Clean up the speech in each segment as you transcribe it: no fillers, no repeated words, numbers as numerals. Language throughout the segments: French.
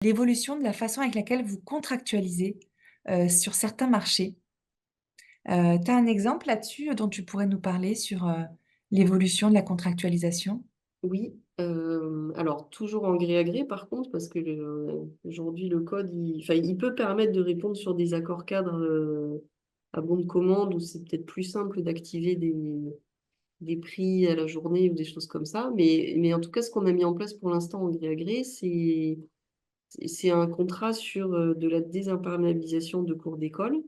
l'évolution de la façon avec laquelle vous contractualisez, sur certains marchés. Tu as un exemple là-dessus, dont tu pourrais nous parler sur, l'évolution de la contractualisation? Oui, alors toujours en gré à gré par contre, parce que aujourd'hui le code, il peut permettre de répondre sur des accords cadres à bon de commande, où c'est peut-être plus simple d'activer des prix à la journée ou des choses comme ça. Mais en tout cas, ce qu'on a mis en place pour l'instant en gré à gré, c'est un contrat sur de la désimperméabilisation de cours d'école.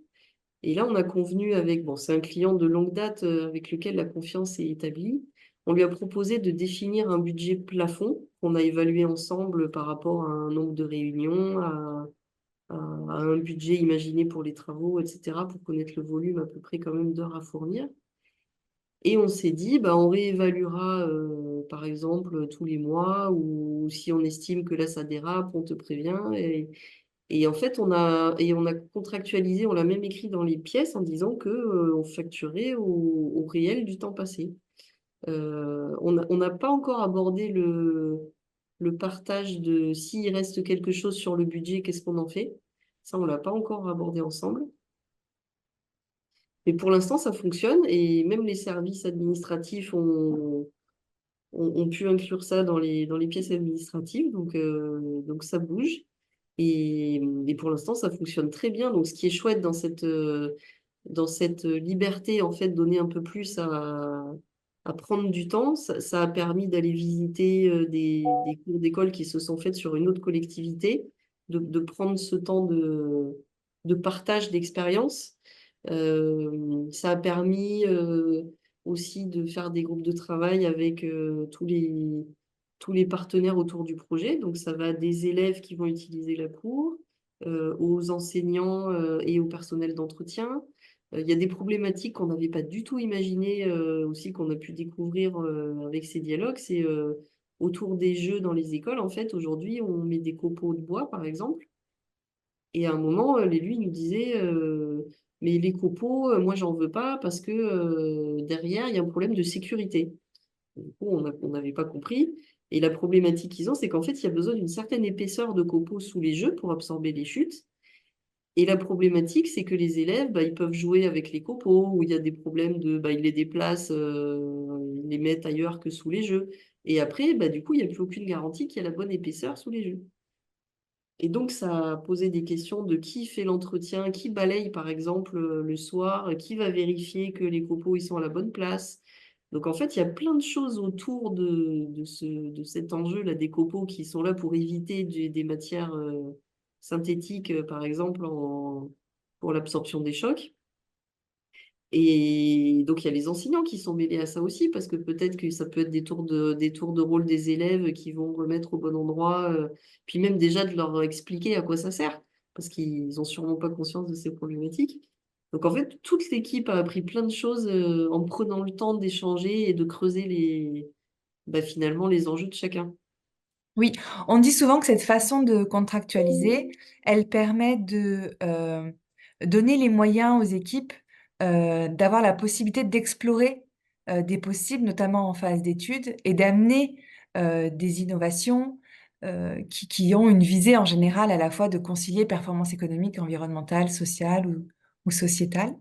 Et là, on a convenu avec, bon, c'est un client de longue date avec lequel la confiance est établie. On lui a proposé de définir un budget plafond qu'on a évalué ensemble par rapport à un nombre de réunions, à un budget imaginé pour les travaux, etc., pour connaître le volume à peu près quand même d'heures à fournir. Et on s'est dit, bah, on réévaluera par exemple tous les mois, ou si on estime que là ça dérape, on te prévient. Et en fait, on a contractualisé, on l'a même écrit dans les pièces en disant que, on facturait au réel du temps passé. On n'a pas encore abordé le partage de s'il reste quelque chose sur le budget, qu'est-ce qu'on en fait? Ça, on l'a pas encore abordé ensemble. Mais pour l'instant, ça fonctionne et même les services administratifs ont pu inclure ça dans les pièces administratives, donc ça bouge. Et pour l'instant, ça fonctionne très bien. Donc, ce qui est chouette dans cette liberté, en fait, donner un peu plus à prendre du temps, ça a permis d'aller visiter des cours d'école qui se sont faites sur une autre collectivité, de prendre ce temps de partage d'expérience. Ça a permis aussi de faire des groupes de travail avec tous les partenaires autour du projet. Donc, ça va des élèves qui vont utiliser la cour, aux enseignants et au personnel d'entretien. Il y a des problématiques qu'on n'avait pas du tout imaginées aussi, qu'on a pu découvrir avec ces dialogues. C'est autour des jeux dans les écoles. En fait, aujourd'hui, on met des copeaux de bois, par exemple. Et à un moment, l'élu il nous disait, mais les copeaux, moi, j'en veux pas parce que derrière, il y a un problème de sécurité. Du coup, on n'avait pas compris. Et la problématique qu'ils ont, c'est qu'en fait, il y a besoin d'une certaine épaisseur de copeaux sous les jeux pour absorber les chutes. Et la problématique, c'est que les élèves, bah, ils peuvent jouer avec les copeaux, ou il y a des problèmes bah, ils les déplacent, ils les mettent ailleurs que sous les jeux. Et après, bah, du coup, il n'y a plus aucune garantie qu'il y a la bonne épaisseur sous les jeux. Et donc, ça a posé des questions de qui fait l'entretien, qui balaye, par exemple, le soir, qui va vérifier que les copeaux, ils sont à la bonne place. Donc, en fait, il y a plein de choses autour de cet enjeu-là des copeaux qui sont là pour éviter des matières synthétiques, par exemple, pour l'absorption des chocs. Et donc, il y a les enseignants qui sont mêlés à ça aussi, parce que peut-être que ça peut être des tours de rôle des élèves qui vont remettre au bon endroit, puis même déjà de leur expliquer à quoi ça sert, parce qu'ils n'ont sûrement pas conscience de ces problématiques. Donc, en fait, toute l'équipe a appris plein de choses en prenant le temps d'échanger et de creuser bah, finalement les enjeux de chacun. Oui, on dit souvent que cette façon de contractualiser, elle permet de, donner les moyens aux équipes, d'avoir la possibilité d'explorer, des possibles, notamment en phase d'études et d'amener, des innovations, qui ont une visée en général à la fois de concilier performance économique, environnementale, sociale ou sociétale.